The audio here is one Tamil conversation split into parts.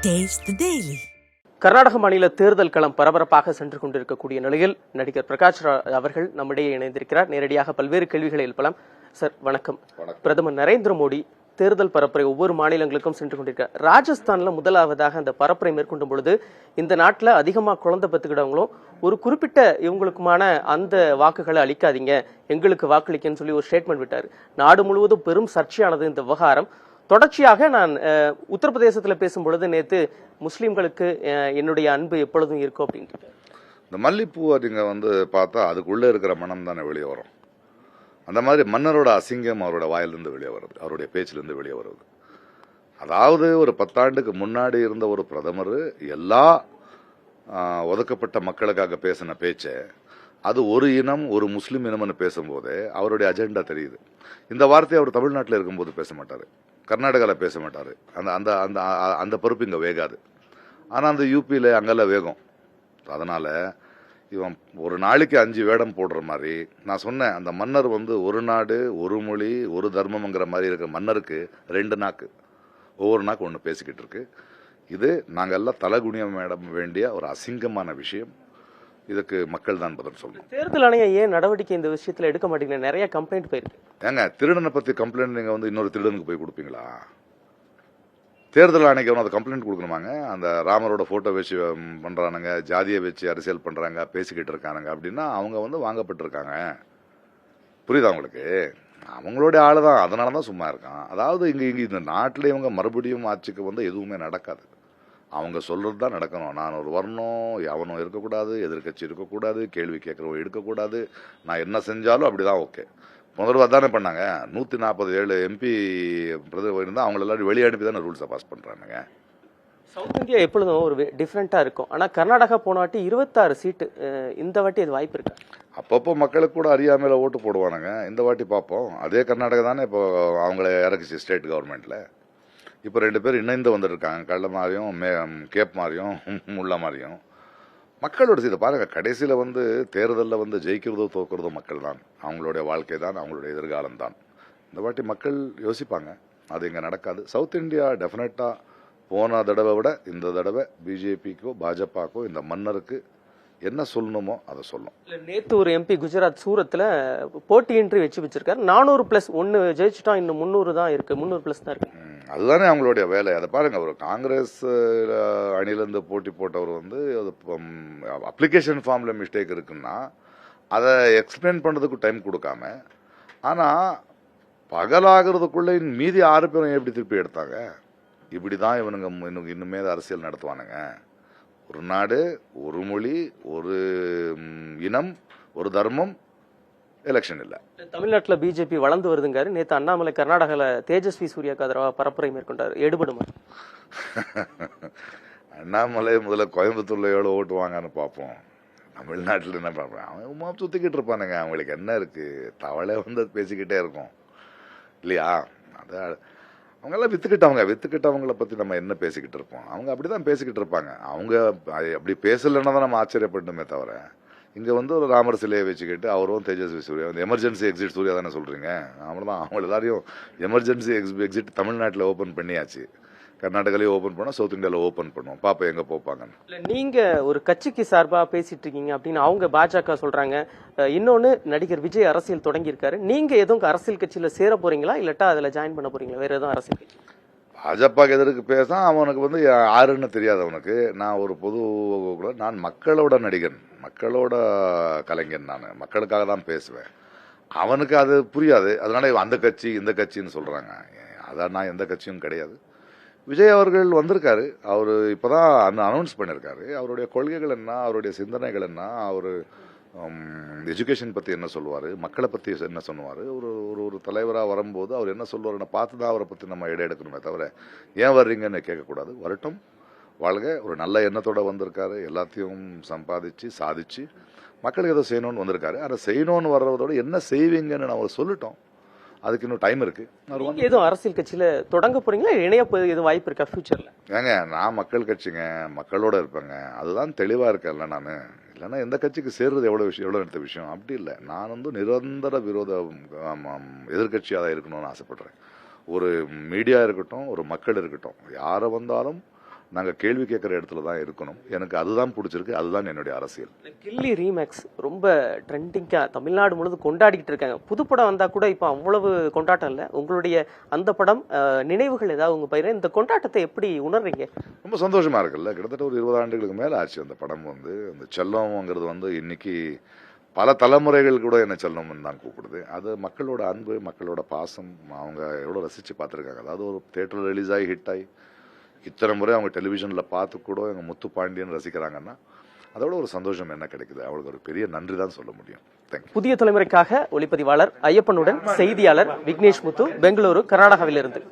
Taste the Daily. கர்நாடக மாநில தேர்தல் களம் பரபரப்பாக சென்று கொண்டிருக்கக்கூடிய நிலையில் நடிகர் பிரகாஷ் அவர்கள் நம்மிடையே இணைந்திருக்கிறார். நேரடியாக பல்வேறு கேள்விகளை எழுப்பலாம். சார் வணக்கம். பிரதமர் நரேந்திர மோடி தேர்தல் பரப்புரை ஒவ்வொரு மாநிலங்களுக்கும் சென்று கொண்டிருக்கிறார். ராஜஸ்தான்ல முதலாவதாக அந்த பரப்புரை மேற்கொண்டும் பொழுது இந்த நாட்டில் அதிகமாக குழந்தை பெற்றுக்கிட்டவங்களும் ஒரு குறிப்பிட்ட இவங்களுக்குமான அந்த வாக்குகளை அளிக்காதீங்க, எங்களுக்கு வாக்களிக்கன்னு சொல்லி ஒரு ஸ்டேட்மெண்ட் விட்டார். நாடு முழுவதும் பெரும் சர்ச்சையானது இந்த விவகாரம். தொடர்ச்சியாக நான் உத்தரப்பிரதேசத்தில் பேசும்பொழுது நேற்று முஸ்லீம்களுக்கு என்னுடைய அன்பு எப்பொழுதும் இருக்கும் அப்படின்ட்டு இந்த மல்லிப்பூவை நீங்கள் பார்த்தா அதுக்குள்ளே இருக்கிற மனம் தானே வெளியே வரும். அந்த மாதிரி மன்னரோட அசிங்கம் அவரோட வாயிலிருந்து வெளியே வருது, அவருடைய பேச்சிலிருந்து வெளியே வருது. அதாவது ஒரு 10 ஆண்டுக்கு முன்னாடி இருந்த ஒரு பிரதமர் எல்லா ஒதுக்கப்பட்ட மக்களுக்காக பேசின பேச்சை அது ஒரு இனம் ஒரு முஸ்லீம் இனம்னு பேசும்போது அவருடைய அஜெண்டா தெரியுது. இந்த வார்த்தையை அவர் தமிழ்நாட்டில் இருக்கும்போது பேச மாட்டார், கர்நாடகாவில் பேச மாட்டார். அந்த அந்த அந்த அந்த பொறுப்பு இங்கே வேகாது. ஆனால் அந்த யூபியில் அங்கெல்லாம் வேகம். அதனால் இவன் ஒரு நாளைக்கு 5 வேடம் போடுற மாதிரி நான் சொன்னேன். அந்த மன்னர் ஒரு நாடு ஒரு மொழி ஒரு தர்மம்ங்கிற மாதிரி இருக்கிற மன்னருக்கு 2 நாக்கு, ஒவ்வொரு நாக்கு ஒன்று பேசிக்கிட்டு இருக்கு. இது நாங்கள் எல்லாம் தலைகுனிய வேண்டிய ஒரு அசிங்கமான விஷயம். இதுக்கு மக்கள் தான் பதில் சொல்லணும். தேர்தல் ஆணையம் ஏன் நடவடிக்கை இந்த விஷயத்தில் எடுக்க மாட்டேங்குது? நிறைய கம்ப்ளைண்ட் போயிருக்கு. ஏங்க திருடனை பத்தி கம்ப்ளைண்ட் நீங்க இன்னொரு திருடனுக்கு போய் கொடுப்பீங்களா? தேர்தல் ஆணையம் அதை கம்ப்ளைண்ட் கொடுக்கணுமாங்க? அந்த ராமரோட போட்டோ வச்சு பண்றானுங்க, ஜாதியை வச்சு அரசியல் பண்றாங்க, பேசிக்கிட்டு இருக்கானுங்க அப்படின்னா அவங்க வாங்கப்பட்டிருக்காங்க. புரியுதா உங்களுக்கு? அவங்களுடைய ஆளுதான், அதனாலதான் சும்மா இருக்கான். அதாவது இங்க இந்த நாட்டில் இவங்க மறுபடியும் ஆட்சிக்கு எதுவுமே நடக்காது. அவங்க சொல்றது தான் நடக்கணும். நான் ஒரு வரணும், எவனும் இருக்கக்கூடாது, எதிர்கட்சி இருக்கக்கூடாது, கேள்வி கேட்கறவங்க இருக்கக்கூடாது, நான் என்ன செஞ்சாலும் அப்படிதான் ஓகே. முதல்வர் தானே பண்ணாங்க. 147 எம்பி இருந்தா அவங்க எல்லாரும் வெளியே அனுப்பி தானே ரூல்ஸை பாஸ் பண்றானுங்க. சவுத் இந்தியா எப்பொழுதும் ஒரு டிஃப்ரெண்டா இருக்கும். ஆனா கர்நாடகா போன வாட்டி 26 சீட்டு, இந்த வாட்டி அது வாய்ப்பு இருக்கு. அப்பப்போ மக்களுக்கு கூட அறியாமையில ஓட்டு போடுவானுங்க. இந்த வாட்டி பார்ப்போம். அதே கர்நாடகா தானே இப்போ அவங்கள இறக்குச்சு ஸ்டேட் கவர்மெண்ட்ல. இப்போ 2 பேர் இணைந்து வந்துருக்காங்க, கள்ள மாதிரியும் கேப் மாதிரியும் முள்ள மாதிரியும். மக்களோட இதை பாருங்க, கடைசியில் தேர்தலில் ஜெயிக்கிறதோ தோக்கிறதோ மக்கள் தான், அவங்களுடைய வாழ்க்கை தான், அவங்களுடைய எதிர்காலம் தான். இந்த வாட்டி மக்கள் யோசிப்பாங்க. அது இங்கே நடக்காது. சவுத் இந்தியா டெஃபினட்டா போன தடவை விட இந்த தடவை பிஜேபிக்கோ பாஜகக்கோ இந்த மன்னருக்கு என்ன சொல்லணுமோ அதை சொல்லும். நேத்து ஒரு எம்பி குஜராத் சூரத்துல போட்டியின்றி வச்சிருக்காரு. 400+ 1 ஜெயிச்சுட்டோம், இன்னும் 300 தான் இருக்கு, 300+ தான் இருக்கு. அதுதானே அவங்களுடைய வேலை. அதை பாருங்க, ஒரு காங்கிரஸ் அணிலிருந்து போட்டி போட்டவர் அப்ளிகேஷன் ஃபார்ம்ல மிஸ்டேக் இருக்குன்னா அதை எக்ஸ்பிளைன் பண்றதுக்கு டைம் கொடுக்காம, ஆனா பகலாகிறதுக்குள்ள மீதி 6 பேரும் எப்படி திருப்பி எடுத்தாங்க? இப்படிதான் இவனுங்க இன்னுமே அரசியல் நடத்துவானுங்க. ஒரு நாடு ஒரு மொழி ஒரு இனம் ஒரு தர்மம், எலெக்ஷன் இல்ல. தமிழ்நாட்டில் பிஜேபி வளர்ந்து வருதுங்காரு. நேற்று அண்ணாமலை கர்நாடகாவில் தேஜஸ்வி சூர்யாக்கு ஆதரவா பரப்புரை மேற்கொண்டார். எடுபடுமா? அண்ணாமலை முதல்ல கோயம்புத்தூர்ல எவ்வளவு ஓட்டு வாங்கன்னு பார்ப்போம். தமிழ்நாட்டில் என்ன பார்ப்பேன்? அவன் சுத்திக்கிட்டு இருப்பானுங்க. அவங்களுக்கு என்ன இருக்கு? தவளை பேசிக்கிட்டே இருக்கும் இல்லையா? அவங்க எல்லாம் வித்துக்கிட்டவங்களை பத்தி நம்ம என்ன பேசிக்கிட்டு இருப்போம்? அவங்க அப்படிதான் பேசிக்கிட்டு இருப்பாங்க. அவங்க அப்படி பேசலன்னா தான் நம்ம ஆச்சரியப்படணுமே தவிர, இங்க ஒரு ராமர் சிலையை வச்சுக்கிட்டு அவரும் தேஜஸ்வி சூர்யா எமர்ஜென்சி எக்ஸிட் சூர்யா தானே சொல்றீங்க? அவ்வளவுதான். அவங்க எல்லாரையும் எமர்ஜென்சி எக்ஸிட் தமிழ்நாட்டில் ஓபன் பண்ணியாச்சு. கர்நாடகாலையும் ஓபன் பண்ணோம், சவுத் இந்தியாவில் ஓபன் பண்ணுவோம். பாப்பா எங்க போப்பாங்க. நீங்க ஒரு கட்சிக்கு சார்பா பேசிட்டு இருக்கீங்க அப்படின்னு அவங்க பாஜக சொல்றாங்க. இன்னொன்னு, நடிகர் விஜய் அரசியல் தொடங்கி இருக்காரு. நீங்க எதுவும் அரசியல் கட்சியில சேர போறீங்களா, இல்லட்டா அதுல ஜாயின் பண்ண போறீங்களா? வேற எதுவும் அரசியல் கட்சி? பாஜக எதற்கு பேச அவனுக்கு யாருன்னு தெரியாது. அவனுக்கு நான் ஒரு நான் மக்களோட நடிகன், மக்களோட கலைஞன். நான் மக்களுக்காக தான் பேசுவேன். அவனுக்கு அது புரியாது. அதனால அந்த கட்சி இந்த கட்சின்னு சொல்றாங்க. அதான் நான் எந்த கட்சியும் கிடையாது. விஜய் அவர்கள் வந்திருக்காரு. அவரு இப்பதான் அனௌன்ஸ் பண்ணிருக்காரு. அவருடைய கொள்கைகள் என்ன, அவருடைய சிந்தனைகள் என்ன, அவரு எஜுகேஷன் பத்தி என்ன சொல்லுவாரு, மக்களை பத்தி என்ன சொல்லுவாரு, ஒரு ஒரு தலைவரா வரும்போது அவர் என்ன சொல்லுவாருன்னு பார்த்துதான் அவரை பத்தி நம்ம எடுக்கணுமே தவிர ஏன் வர்றீங்கன்னு கேட்கக்கூடாது. வரட்டும், வாழ்க. ஒரு நல்ல எண்ணத்தோட வந்திருக்காரு. எல்லாத்தையும் சம்பாதிச்சு சாதிச்சு மக்களுக்கு ஏதோ செய்யணும்னு வந்திருக்காரு. அதை செய்யணும்னு வர்றதோட என்ன செய்வீங்கன்னு நான் சொல்லிட்டோம். அதுக்கு இன்னும் டைம் இருக்கு. எதுவும் அரசியல் கட்சியில தொடங்க போறீங்களா, இணைய எதுவும் வாய்ப்பு இருக்கா ஃபியூச்சர்ல? ஏங்க, நான் மக்கள் கட்சிங்க, மக்களோட இருப்பேங்க. அதுதான் தெளிவா இருக்கேன்ல நானு. இல்லைன்னா எந்த கட்சிக்கு சேர்றது எவ்வளவு எடுத்த விஷயம் அப்படி இல்லை. நான் நிரந்தர விரோத எதிர்கட்சியாக தான் இருக்கணும்னு ஆசைப்படுறேன். ஒரு மீடியா இருக்கட்டும், ஒரு மக்கள் இருக்கட்டும், யாரை வந்தாலும் நாங்கள் கேள்வி கேட்குற இடத்துல தான் இருக்கணும். எனக்கு அதுதான் பிடிச்சிருக்கு, அதுதான் என்னுடைய அரசியல். கில்லி ரீமேக்ஸ் ரொம்ப ட்ரெண்டிங்கா தமிழ்நாடு முழுவதும் கொண்டாடிக்கிட்டு இருக்காங்க. புதுப்படம் வந்தா கூட இப்போ அவ்வளவு கொண்டாட்டம் இல்லை. உங்களுடைய அந்த படம் நினைவுகள் ஏதாவது உங்க பயிர இந்த கொண்டாட்டத்தை எப்படி உணர்றீங்க? ரொம்ப சந்தோஷமா இருக்குல்ல. கிட்டத்தட்ட ஒரு 20 ஆண்டுகளுக்கு மேலே ஆச்சு அந்த படம் வந்து. அந்த செல்லம்ங்கிறது வந்து இன்னைக்கு பல தலைமுறைகள் கூட என்ன செல்லம்னு தான் கூப்பிடுது. அது மக்களோட அன்பு, மக்களோட பாசம், அவங்க எவ்வளோ ரசித்து பார்த்துருக்காங்க. அதாவது ஒரு தேட்டரில் ரிலீஸ் ஆகி ஹிட் ஆகி இத்தனை முறை அவங்க டெலிவிஷனில் பார்த்து கூட எங்கள் முத்து பாண்டியன் ரசிக்கிறாங்கன்னா அதோட ஒரு சந்தோஷம் என்ன கிடைக்குது. அவங்களுக்கு ஒரு பெரிய நன்றி தான் சொல்ல முடியும். தேங்க்யூ. புதிய தலைமுறைக்காக ஒளிப்பதிவாளர் ஐயப்பனுடன் செய்தியாளர் விக்னேஷ் முத்து, பெங்களூரு, கர்நாடகாவிலிருந்து.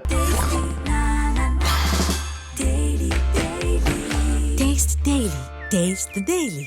Taste the Daily.